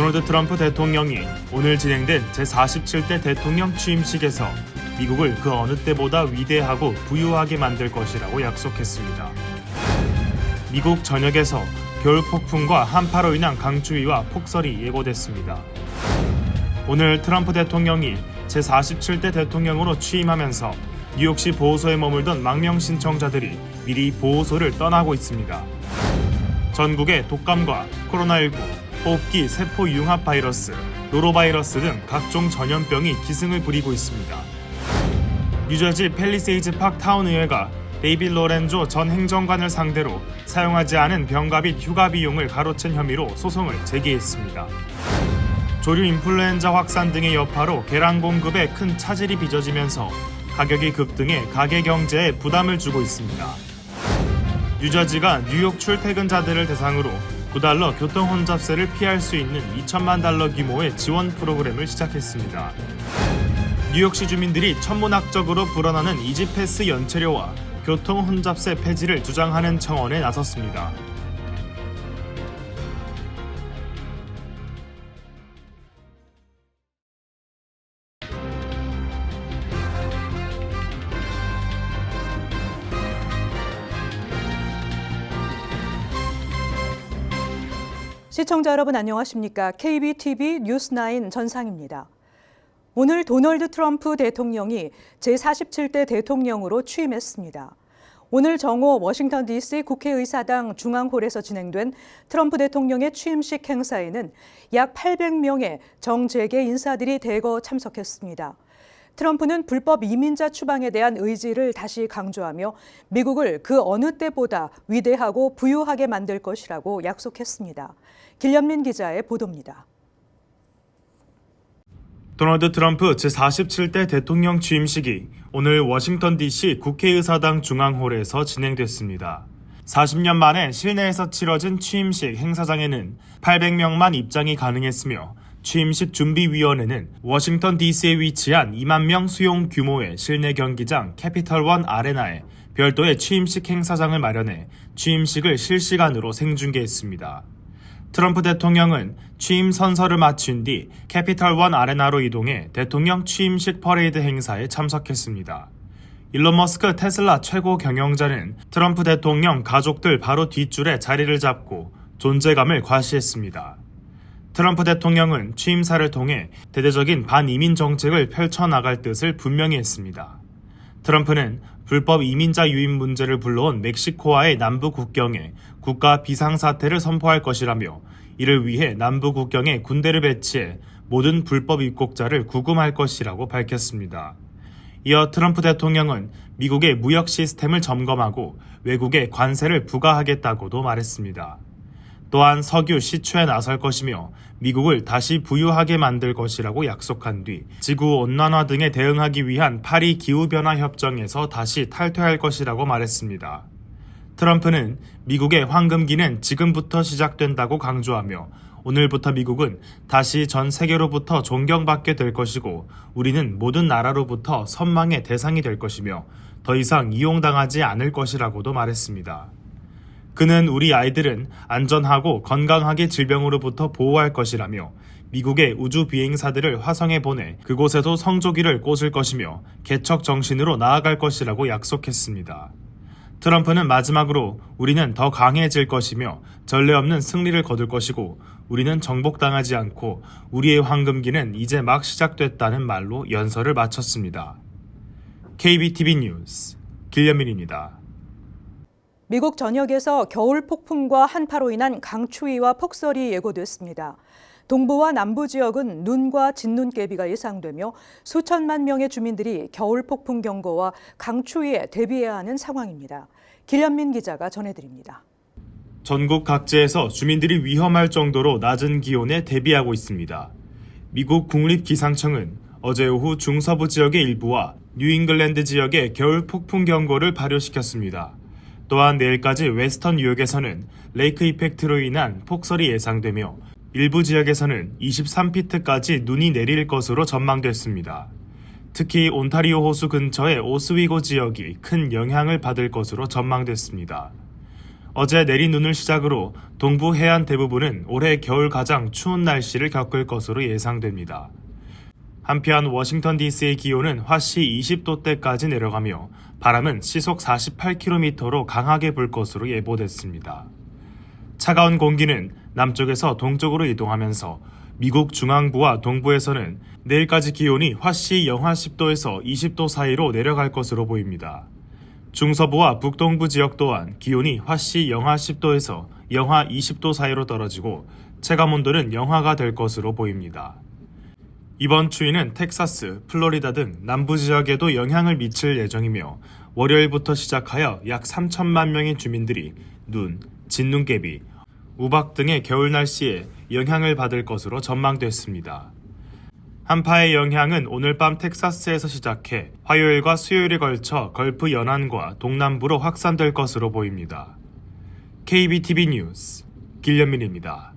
도널드 트럼프 대통령이 오늘 진행된 제47대 대통령 취임식에서 미국을 그 어느 때보다 위대하고 부유하게 만들 것이라고 약속했습니다. 미국 전역에서 겨울 폭풍과 한파로 인한 강추위와 폭설이 예고됐습니다. 오늘 트럼프 대통령이 제47대 대통령으로 취임하면서 뉴욕시 보호소에 머물던 망명 신청자들이 미리 보호소를 떠나고 있습니다. 전국에 독감과 코로나19, 호흡기 세포 융합 바이러스, 노로바이러스 등 각종 전염병이 기승을 부리고 있습니다. 뉴저지 팰리세이즈 팍 타운 의회가 데이빗 로렌조 전 행정관을 상대로 사용하지 않은 병가 및 휴가 비용을 가로챈 혐의로 소송을 제기했습니다. 조류 인플루엔자 확산 등의 여파로 계란 공급에 큰 차질이 빚어지면서 가격이 급등해 가계 경제에 부담을 주고 있습니다. 뉴저지가 뉴욕 출퇴근자들을 대상으로 $9 교통 혼잡세를 피할 수 있는 $20,000만 규모의 지원 프로그램을 시작했습니다. 뉴욕시 주민들이 천문학적으로 불어나는 이지패스 연체료와 교통 혼잡세 폐지를 주장하는 청원에 나섰습니다. 시청자 여러분 안녕하십니까? KBTV 뉴스9 전상입니다. 오늘 도널드 트럼프 대통령이 제47대 대통령으로 취임했습니다. 오늘 정오 워싱턴 DC 국회의사당 중앙홀에서 진행된 트럼프 대통령의 취임식 행사에는 약 800명의 정재계 인사들이 대거 참석했습니다. 트럼프는 불법 이민자 추방에 대한 의지를 다시 강조하며 미국을 그 어느 때보다 위대하고 부유하게 만들 것이라고 약속했습니다. 길련민 기자의 보도입니다. 도널드 트럼프 제47대 대통령 취임식이 오늘 워싱턴 DC 국회의사당 중앙홀에서 진행됐습니다. 40년 만에 실내에서 치러진 취임식 행사장에는 800명만 입장이 가능했으며 취임식 준비위원회는 워싱턴 DC에 위치한 2만 명 수용 규모의 실내 경기장 캐피털원 아레나에 별도의 취임식 행사장을 마련해 취임식을 실시간으로 생중계했습니다. 트럼프 대통령은 취임 선서를 마친 뒤 캐피털원 아레나로 이동해 대통령 취임식 퍼레이드 행사에 참석했습니다. 일론 머스크 테슬라 최고 경영자는 트럼프 대통령 가족들 바로 뒷줄에 자리를 잡고 존재감을 과시했습니다. 트럼프 대통령은 취임사를 통해 대대적인 반이민 정책을 펼쳐나갈 뜻을 분명히 했습니다. 트럼프는 불법 이민자 유입 문제를 불러온 멕시코와의 남부 국경에 국가 비상사태를 선포할 것이라며 이를 위해 남부 국경에 군대를 배치해 모든 불법 입국자를 구금할 것이라고 밝혔습니다. 이어 트럼프 대통령은 미국의 무역 시스템을 점검하고 외국에 관세를 부과하겠다고도 말했습니다. 또한 석유 시추에 나설 것이며 미국을 다시 부유하게 만들 것이라고 약속한 뒤 지구온난화 등에 대응하기 위한 파리 기후변화 협정에서 다시 탈퇴할 것이라고 말했습니다. 트럼프는 미국의 황금기는 지금부터 시작된다고 강조하며 오늘부터 미국은 다시 전 세계로부터 존경받게 될 것이고 우리는 모든 나라로부터 선망의 대상이 될 것이며 더 이상 이용당하지 않을 것이라고도 말했습니다. 그는 우리 아이들은 안전하고 건강하게 질병으로부터 보호할 것이라며 미국의 우주 비행사들을 화성에 보내 그곳에도 성조기를 꽂을 것이며 개척 정신으로 나아갈 것이라고 약속했습니다. 트럼프는 마지막으로 우리는 더 강해질 것이며 전례 없는 승리를 거둘 것이고 우리는 정복당하지 않고 우리의 황금기는 이제 막 시작됐다는 말로 연설을 마쳤습니다. KBTV 뉴스 길련민입니다. 미국 전역에서 겨울 폭풍과 한파로 인한 강추위와 폭설이 예고됐습니다. 동부와 남부 지역은 눈과 진눈깨비가 예상되며 수천만 명의 주민들이 겨울 폭풍 경보와 강추위에 대비해야 하는 상황입니다. 길련민 기자가 전해드립니다. 전국 각지에서 주민들이 위험할 정도로 낮은 기온에 대비하고 있습니다. 미국 국립기상청은 어제 오후 중서부 지역의 일부와 뉴잉글랜드 지역에 겨울 폭풍 경보를 발효시켰습니다. 또한 내일까지 웨스턴 뉴욕에서는 레이크 이펙트로 인한 폭설이 예상되며 일부 지역에서는 23피트까지 눈이 내릴 것으로 전망됐습니다. 특히 온타리오 호수 근처의 오스위고 지역이 큰 영향을 받을 것으로 전망됐습니다. 어제 내린 눈을 시작으로 동부 해안 대부분은 올해 겨울 가장 추운 날씨를 겪을 것으로 예상됩니다. 한편 워싱턴 DC의 기온은 화씨 20도대까지 내려가며 바람은 시속 48km로 강하게 불 것으로 예보됐습니다. 차가운 공기는 남쪽에서 동쪽으로 이동하면서 미국 중앙부와 동부에서는 내일까지 기온이 화씨 영하 10도에서 20도 사이로 내려갈 것으로 보입니다. 중서부와 북동부 지역 또한 기온이 화씨 영하 10도에서 영하 20도 사이로 떨어지고 체감온도는 영하가 될 것으로 보입니다. 이번 추위는 텍사스, 플로리다 등 남부 지역에도 영향을 미칠 예정이며 월요일부터 시작하여 약 3천만 명의 주민들이 눈, 진눈깨비, 우박 등의 겨울 날씨에 영향을 받을 것으로 전망됐습니다. 한파의 영향은 오늘 밤 텍사스에서 시작해 화요일과 수요일에 걸쳐 걸프 연안과 동남부로 확산될 것으로 보입니다. KBTV 뉴스 길련민입니다.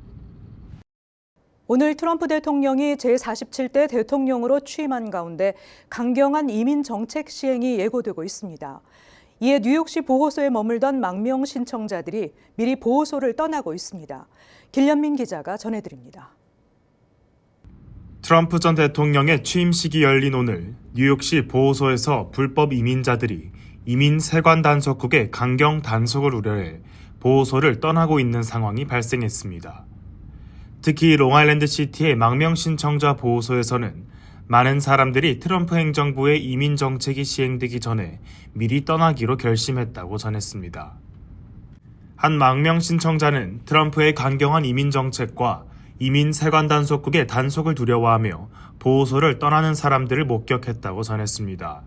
오늘 트럼프 대통령이 제47대 대통령으로 취임한 가운데 강경한 이민 정책 시행이 예고되고 있습니다. 이에 뉴욕시 보호소에 머물던 망명 신청자들이 미리 보호소를 떠나고 있습니다. 길련민 기자가 전해드립니다. 트럼프 전 대통령의 취임식이 열린 오늘 뉴욕시 보호소에서 불법 이민자들이 이민 세관 단속국의 강경 단속을 우려해 보호소를 떠나고 있는 상황이 발생했습니다. 특히 롱아일랜드 시티의 망명 신청자 보호소에서는 많은 사람들이 트럼프 행정부의 이민 정책이 시행되기 전에 미리 떠나기로 결심했다고 전했습니다. 한 망명 신청자는 트럼프의 강경한 이민 정책과 이민 세관 단속국의 단속을 두려워하며 보호소를 떠나는 사람들을 목격했다고 전했습니다.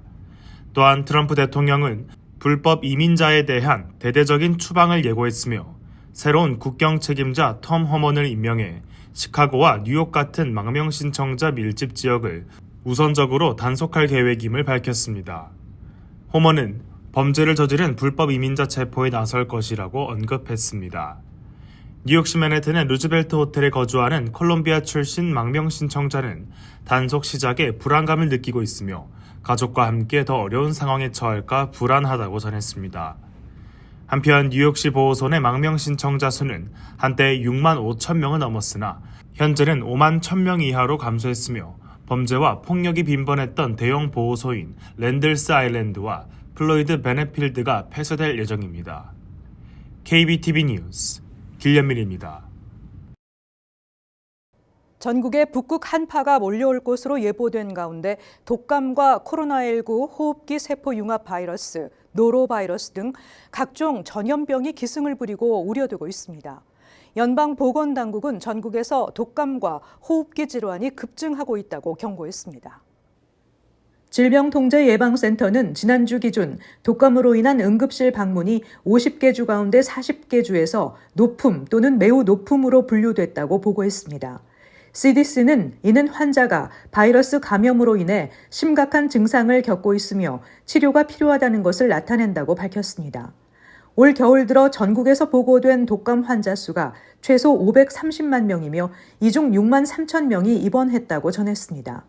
또한 트럼프 대통령은 불법 이민자에 대한 대대적인 추방을 예고했으며 새로운 국경 책임자 톰 허먼을 임명해 시카고와 뉴욕 같은 망명 신청자 밀집 지역을 우선적으로 단속할 계획임을 밝혔습니다. 허먼은 범죄를 저지른 불법 이민자 체포에 나설 것이라고 언급했습니다. 뉴욕시 맨해튼의 루즈벨트 호텔에 거주하는 콜롬비아 출신 망명 신청자는 단속 시작에 불안감을 느끼고 있으며 가족과 함께 더 어려운 상황에 처할까 불안하다고 전했습니다. 한편 뉴욕시 보호소 내 망명 신청자 수는 한때 6만 5천 명을 넘었으나 현재는 5만 1,000명 이하로 감소했으며 범죄와 폭력이 빈번했던 대형 보호소인 랜들스 아일랜드와 플로이드 베네필드가 폐쇄될 예정입니다. KBTV 뉴스 길련민입니다. 전국에 북극 한파가 몰려올 것으로 예보된 가운데 독감과 코로나19 호흡기 세포 융합 바이러스, 노로바이러스 등 각종 전염병이 기승을 부리고 우려되고 있습니다. 연방보건당국은 전국에서 독감과 호흡기 질환이 급증하고 있다고 경고했습니다. 질병통제예방센터는 지난주 기준 독감으로 인한 응급실 방문이 50개 주 가운데 40개 주에서 높음 또는 매우 높음으로 분류됐다고 보고했습니다. CDC는 이는 환자가 바이러스 감염으로 인해 심각한 증상을 겪고 있으며 치료가 필요하다는 것을 나타낸다고 밝혔습니다. 올 겨울 들어 전국에서 보고된 독감 환자 수가 최소 530만 명이며 이 중 6만 3천 명이 입원했다고 전했습니다.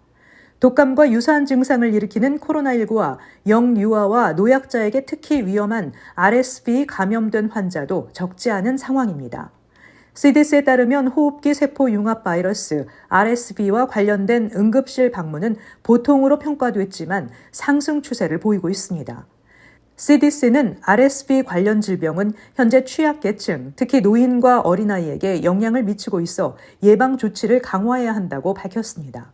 독감과 유사한 증상을 일으키는 코로나19와 영유아와 노약자에게 특히 위험한 RSV 감염된 환자도 적지 않은 상황입니다. CDC에 따르면 호흡기 세포 융합 바이러스 RSV와 관련된 응급실 방문은 보통으로 평가됐지만 상승 추세를 보이고 있습니다. CDC는 RSV 관련 질병은 현재 취약계층, 특히 노인과 어린아이에게 영향을 미치고 있어 예방 조치를 강화해야 한다고 밝혔습니다.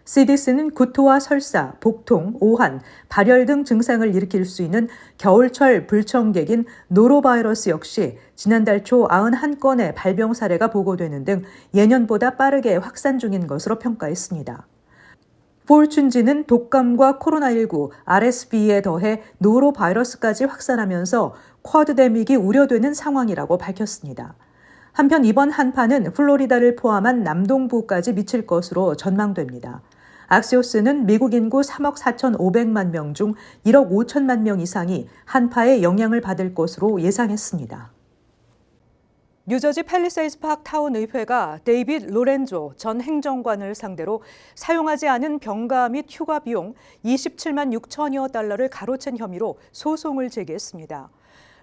CDC는 구토와 설사, 복통, 오한, 발열 등 증상을 일으킬 수 있는 겨울철 불청객인 노로바이러스 역시 지난달 초 91건의 발병 사례가 보고되는 등 예년보다 빠르게 확산 중인 것으로 평가했습니다. 포춘지는 독감과 코로나19, RSV에 더해 노로바이러스까지 확산하면서 쿼드데믹이 우려되는 상황이라고 밝혔습니다. 한편 이번 한파는 플로리다를 포함한 남동부까지 미칠 것으로 전망됩니다. 악시오스는 미국 인구 3억 4,500만 명 중 1억 5천만 명 이상이 한파에 영향을 받을 것으로 예상했습니다. 뉴저지 팰리세이드 파크 타운 의회가 데이빗 로렌조 전 행정관을 상대로 사용하지 않은 병가 및 휴가 비용 27만 6천여 달러를 가로챈 혐의로 소송을 제기했습니다.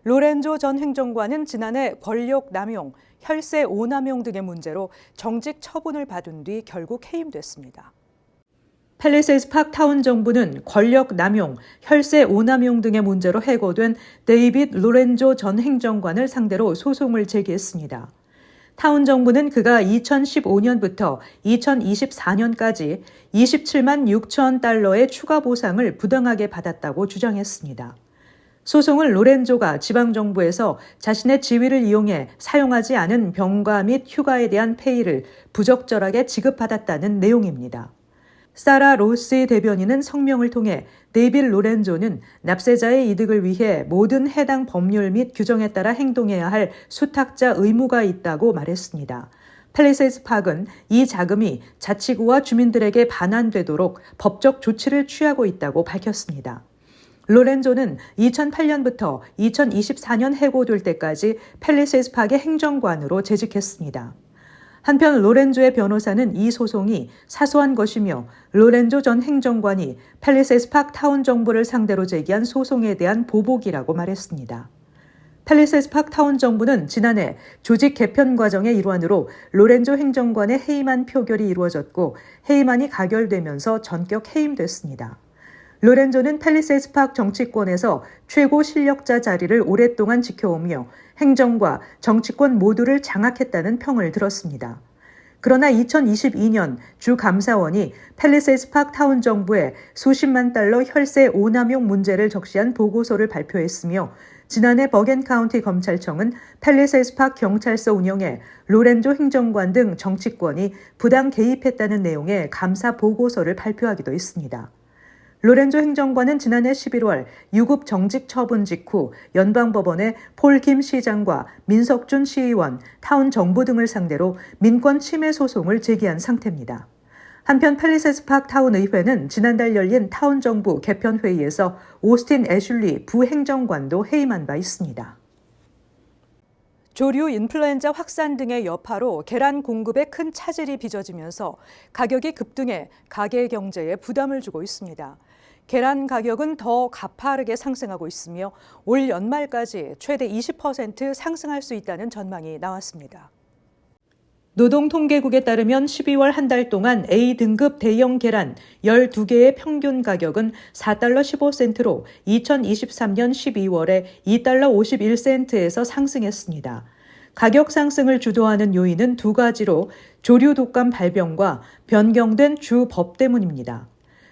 로렌조 전 행정관은 지난해 권력 남용, 혈세 오남용 등의 문제로 정직 처분을 받은 뒤 결국 해임됐습니다. 팰리세이드 파크 타운 정부는 권력 남용, 혈세 오남용 등의 문제로 해고된 데이빗 로렌조 전 행정관을 상대로 소송을 제기했습니다. 타운 정부는 그가 2015년부터 2024년까지 27만 6천 달러의 추가 보상을 부당하게 받았다고 주장했습니다. 소송은 로렌조가 지방정부에서 자신의 지위를 이용해 사용하지 않은 병가 및 휴가에 대한 페이를 부적절하게 지급받았다는 내용입니다. 사라 로시 대변인은 성명을 통해 데이빗 로렌조는 납세자의 이득을 위해 모든 해당 법률 및 규정에 따라 행동해야 할 수탁자 의무가 있다고 말했습니다. 팰리세이드 파크는 이 자금이 자치구와 주민들에게 반환되도록 법적 조치를 취하고 있다고 밝혔습니다. 로렌조는 2008년부터 2024년 해고될 때까지 팰리세이드 파크의 행정관으로 재직했습니다. 한편 로렌조의 변호사는 이 소송이 사소한 것이며 로렌조 전 행정관이 팰리세이드 파크 타운 정부를 상대로 제기한 소송에 대한 보복이라고 말했습니다. 팰리세이드 파크 타운 정부는 지난해 조직 개편 과정의 일환으로 로렌조 행정관의 해임안 표결이 이루어졌고 해임안이 가결되면서 전격 해임됐습니다. 로렌조는 팰리세이드 파크 정치권에서 최고 실력자 자리를 오랫동안 지켜오며 행정과 정치권 모두를 장악했다는 평을 들었습니다. 그러나 2022년 주 감사원이 팰리세이드 파크 타운 정부에 수십만 달러 혈세 오남용 문제를 적시한 보고서를 발표했으며 지난해 버겐 카운티 검찰청은 팰리세이드 파크 경찰서 운영에 로렌조 행정관 등 정치권이 부당 개입했다는 내용의 감사 보고서를 발표하기도 했습니다. 로렌조 행정관은 지난해 11월 유급 정직 처분 직후 연방법원에 폴 김 시장과 민석준 시의원, 타운 정부 등을 상대로 민권 침해 소송을 제기한 상태입니다. 한편 팰리세이드 파크 타운 의회는 지난달 열린 타운 정부 개편 회의에서 오스틴 애슐리 부행정관도 해임한 바 있습니다. 조류 인플루엔자 확산 등의 여파로 계란 공급에 큰 차질이 빚어지면서 가격이 급등해 가계 경제에 부담을 주고 있습니다. 계란 가격은 더 가파르게 상승하고 있으며 올 연말까지 최대 20% 상승할 수 있다는 전망이 나왔습니다. 노동통계국에 따르면 12월 한 달 동안 A등급 대형 계란 12개의 평균 가격은 4달러 15센트로 2023년 12월에 2달러 51센트에서 상승했습니다. 가격 상승을 주도하는 요인은 두 가지로 조류 독감 발병과 변경된 주 법 때문입니다.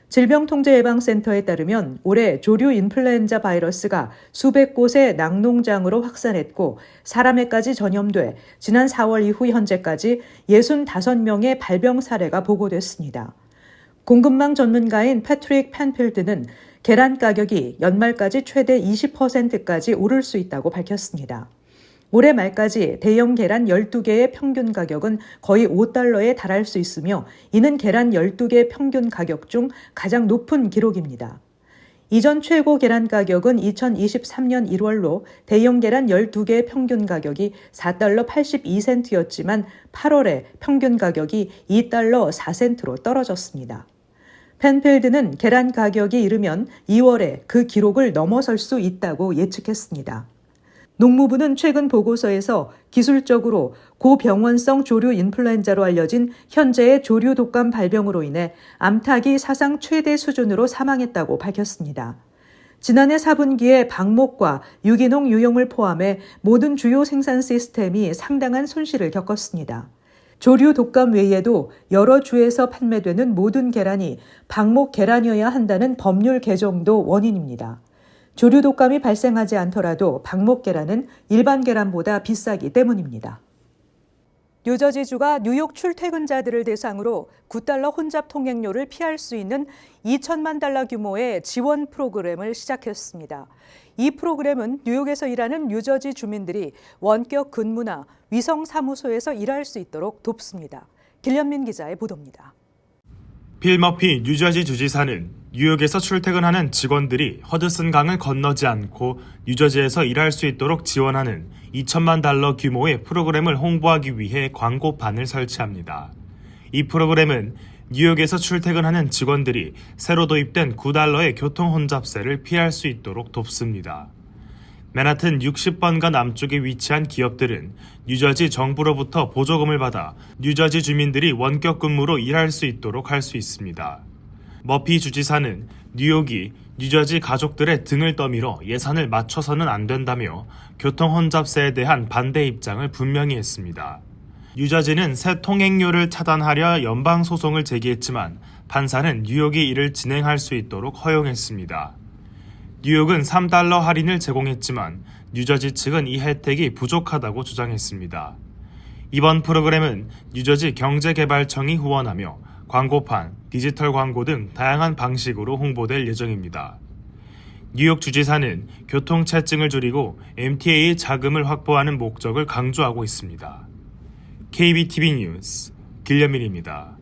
질병통제예방센터에 따르면 올해 조류 인플루엔자 바이러스가 수백 곳의 낙농장으로 확산했고 사람에까지 전염돼 지난 4월 이후 현재까지 65명의 발병 사례가 보고됐습니다. 공급망 전문가인 패트릭 펜필드는 계란 가격이 연말까지 최대 20%까지 오를 수 있다고 밝혔습니다. 올해 말까지 대형 계란 12개의 평균 가격은 거의 5달러에 달할 수 있으며 이는 계란 12개 평균 가격 중 가장 높은 기록입니다. 이전 최고 계란 가격은 2023년 1월로 대형 계란 12개 평균 가격이 4달러 82센트였지만 8월에 평균 가격이 2달러 4센트로 떨어졌습니다. 펜필드는 계란 가격이 이르면 2월에 그 기록을 넘어설 수 있다고 예측했습니다. 농무부는 최근 보고서에서 기술적으로 고병원성 조류 인플루엔자로 알려진 현재의 조류 독감 발병으로 인해 암탉이 사상 최대 수준으로 사망했다고 밝혔습니다. 지난해 4분기에 방목과 유기농 유용을 포함해 모든 주요 생산 시스템이 상당한 손실을 겪었습니다. 조류 독감 외에도 여러 주에서 판매되는 모든 계란이 방목 계란이어야 한다는 법률 개정도 원인입니다. 조류 독감이 발생하지 않더라도 방목 계란은 일반 계란보다 비싸기 때문입니다. 뉴저지주가 뉴욕 출퇴근자들을 대상으로 9달러 혼잡 통행료를 피할 수 있는 2천만 달러 규모의 지원 프로그램을 시작했습니다. 이 프로그램은 뉴욕에서 일하는 뉴저지 주민들이 원격 근무나 위성 사무소에서 일할 수 있도록 돕습니다. 길련민 기자의 보도입니다. 빌 머피 뉴저지 주지사는 뉴욕에서 출퇴근하는 직원들이 허드슨 강을 건너지 않고 뉴저지에서 일할 수 있도록 지원하는 2천만 달러 규모의 프로그램을 홍보하기 위해 광고판을 설치합니다. 이 프로그램은 뉴욕에서 출퇴근하는 직원들이 새로 도입된 9달러의 교통 혼잡세를 피할 수 있도록 돕습니다. 맨하튼 60번가 남쪽에 위치한 기업들은 뉴저지 정부로부터 보조금을 받아 뉴저지 주민들이 원격 근무로 일할 수 있도록 할 수 있습니다. 머피 주지사는 뉴욕이 뉴저지 가족들의 등을 떠밀어 예산을 맞춰서는 안 된다며 교통 혼잡세에 대한 반대 입장을 분명히 했습니다. 뉴저지는 새 통행료를 차단하려 연방 소송을 제기했지만 판사는 뉴욕이 이를 진행할 수 있도록 허용했습니다. 뉴욕은 $3 할인을 제공했지만 뉴저지 측은 이 혜택이 부족하다고 주장했습니다. 이번 프로그램은 뉴저지 경제개발청이 후원하며 광고판, 디지털 광고 등 다양한 방식으로 홍보될 예정입니다. 뉴욕 주지사는 교통체증을 줄이고 MTA 자금을 확보하는 목적을 강조하고 있습니다. KBTV 뉴스 길려민입니다.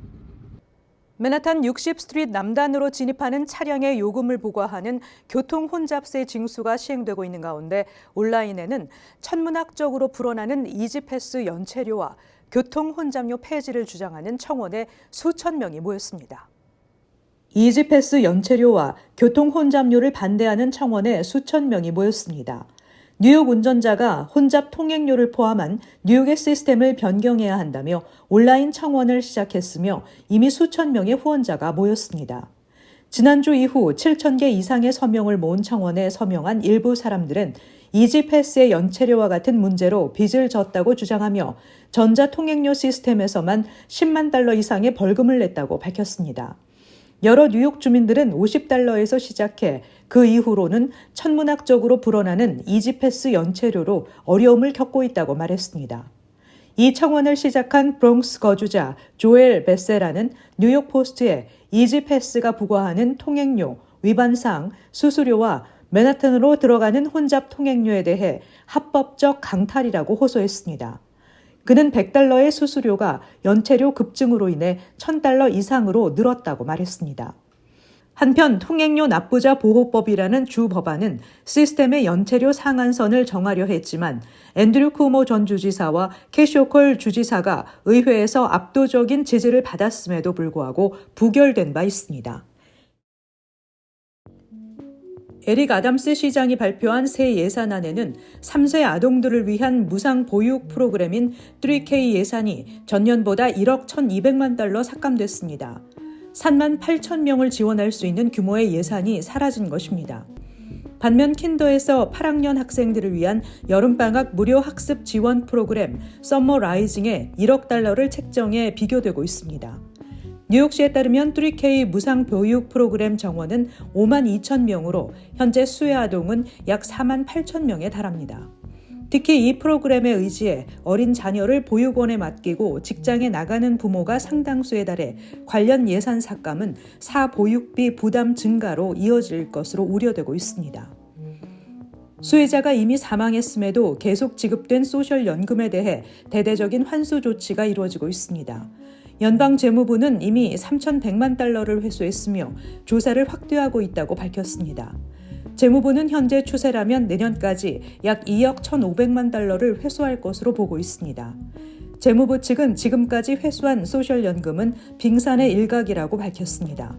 맨하탄 60스트리트 남단으로 진입하는 차량의 요금을 부과하는 교통 혼잡세 징수가 시행되고 있는 가운데 온라인에는 천문학적으로 불어나는 이지패스 연체료와 교통 혼잡료 폐지를 주장하는 청원에 수천 명이 모였습니다. 이지패스 연체료와 교통 혼잡료를 반대하는 청원에 수천 명이 모였습니다. 뉴욕 운전자가 혼잡 통행료를 포함한 뉴욕의 시스템을 변경해야 한다며 온라인 청원을 시작했으며 이미 수천 명의 후원자가 모였습니다. 지난주 이후 7,000개 이상의 서명을 모은 청원에 서명한 일부 사람들은 이지패스의 연체료와 같은 문제로 빚을 졌다고 주장하며 전자통행료 시스템에서만 $100,000 이상의 벌금을 냈다고 밝혔습니다. 여러 뉴욕 주민들은 $50에서 시작해 그 이후로는 천문학적으로 불어나는 이지패스 연체료로 어려움을 겪고 있다고 말했습니다. 이 청원을 시작한 브롱스 거주자 조엘 베세라는 뉴욕 포스트에 이지패스가 부과하는 통행료, 위반사항, 수수료와 맨하탄으로 들어가는 혼잡 통행료에 대해 합법적 강탈이라고 호소했습니다. 그는 $100의 수수료가 연체료 급증으로 인해 $1,000 이상으로 늘었다고 말했습니다. 한편 통행료 납부자 보호법이라는 주 법안은 시스템의 연체료 상한선을 정하려 했지만 앤드류 쿠오모 전 주지사와 캐시 호컬 주지사가 의회에서 압도적인 지지를 받았음에도 불구하고 부결된 바 있습니다. 에릭 아담스 시장이 발표한 새 예산안에는 3세 아동들을 위한 무상 보육 프로그램인 3K 예산이 전년보다 $1억 1,200만 삭감됐습니다. 38,000명을 지원할 수 있는 규모의 예산이 사라진 것입니다. 반면 킨더에서 8학년 학생들을 위한 여름방학 무료 학습 지원 프로그램 썸머 라이징에 $1억 책정해 비교되고 있습니다. 뉴욕시에 따르면 3K 무상 보육 프로그램 정원은 52,000명으로 현재 수혜 아동은 약 48,000명에 달합니다. 특히 이 프로그램에 의지해 어린 자녀를 보육원에 맡기고 직장에 나가는 부모가 상당수에 달해 관련 예산 삭감은 사보육비 부담 증가로 이어질 것으로 우려되고 있습니다. 수혜자가 이미 사망했음에도 계속 지급된 소셜연금에 대해 대대적인 환수 조치가 이루어지고 있습니다. 연방재무부는 이미 $3,100만 회수했으며 조사를 확대하고 있다고 밝혔습니다. 재무부는 현재 추세라면 내년까지 약 $2억 1,500만 회수할 것으로 보고 있습니다. 재무부 측은 지금까지 회수한 소셜연금은 빙산의 일각이라고 밝혔습니다.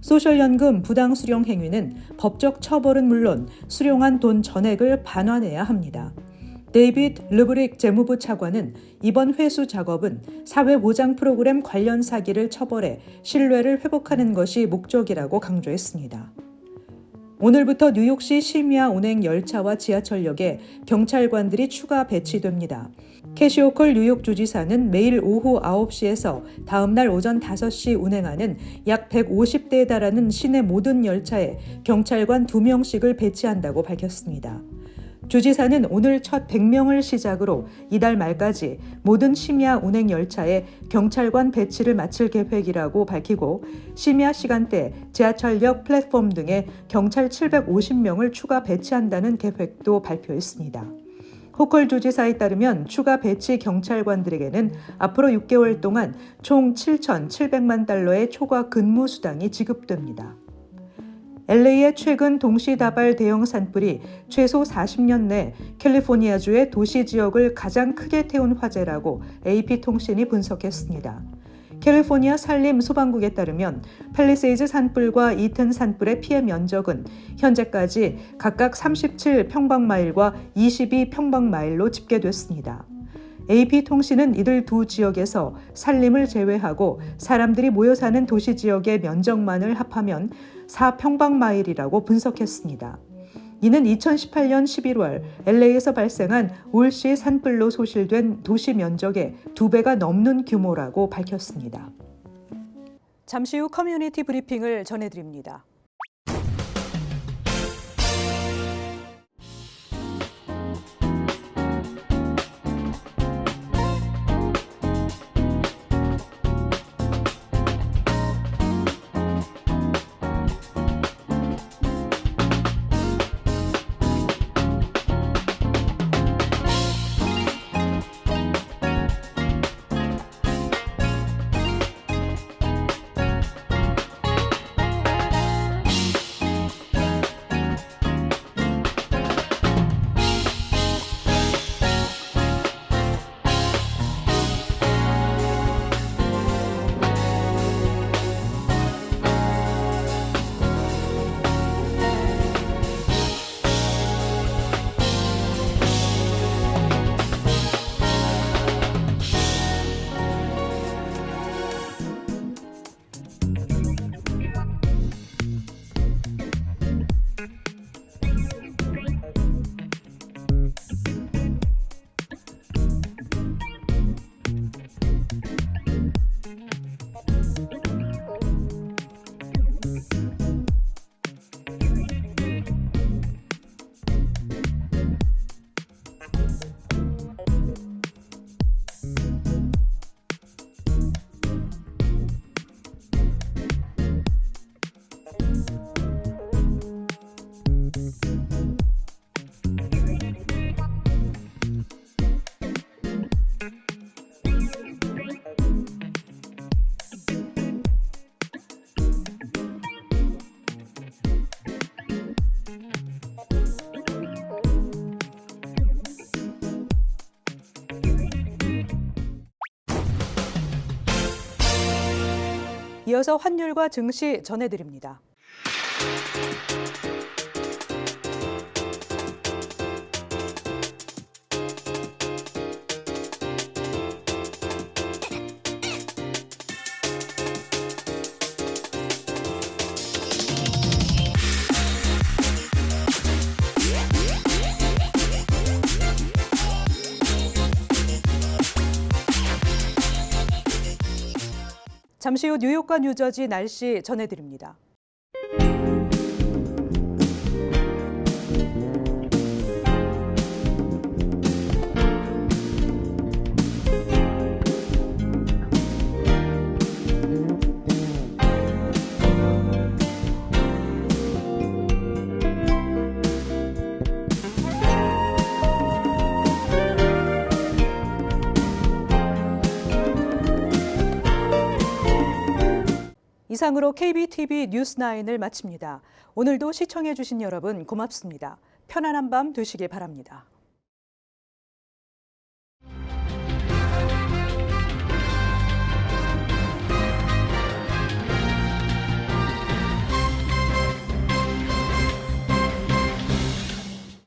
소셜연금 부당 수령 행위는 법적 처벌은 물론 수령한 돈 전액을 반환해야 합니다. 데이비드 르브릭 재무부 차관은 이번 회수 작업은 사회보장 프로그램 관련 사기를 처벌해 신뢰를 회복하는 것이 목적이라고 강조했습니다. 오늘부터 뉴욕시 심야 운행 열차와 지하철역에 경찰관들이 추가 배치됩니다. 캐시 호컬 뉴욕 주지사는 매일 오후 9시에서 다음 날 오전 5시 운행하는 약 150대에 달하는 시내 모든 열차에 경찰관 2명씩을 배치한다고 밝혔습니다. 주지사는 오늘 첫 100명을 시작으로 이달 말까지 모든 심야 운행 열차에 경찰관 배치를 마칠 계획이라고 밝히고 심야 시간대 지하철역 플랫폼 등에 경찰 750명을 추가 배치한다는 계획도 발표했습니다. 호컬 주지사에 따르면 추가 배치 경찰관들에게는 앞으로 6개월 동안 총 $7,700만 초과 근무 수당이 지급됩니다. LA의 최근 동시다발 대형 산불이 최소 40년 내 캘리포니아주의 도시 지역을 가장 크게 태운 화재라고 AP통신이 분석했습니다. 캘리포니아 산림 소방국에 따르면 팰리세이즈 산불과 이튼 산불의 피해 면적은 현재까지 각각 37평방마일과 22평방마일로 집계됐습니다. AP통신은 이들 두 지역에서 산림을 제외하고 사람들이 모여 사는 도시 지역의 면적만을 합하면 4평방마일이라고 분석했습니다. 이는 2018년 11월 LA에서 발생한 울시 산불로 소실된 도시 면적의 2배가 넘는 규모라고 밝혔습니다. 잠시 후 커뮤니티 브리핑을 전해드립니다. 이어서 환율과 증시 전해드립니다. 잠시 후 뉴욕과 뉴저지 날씨 전해드립니다. 이상으로 KBTV 뉴스9을 마칩니다. 오늘도 시청해주신 여러분 고맙습니다. 편안한 밤 되시길 바랍니다.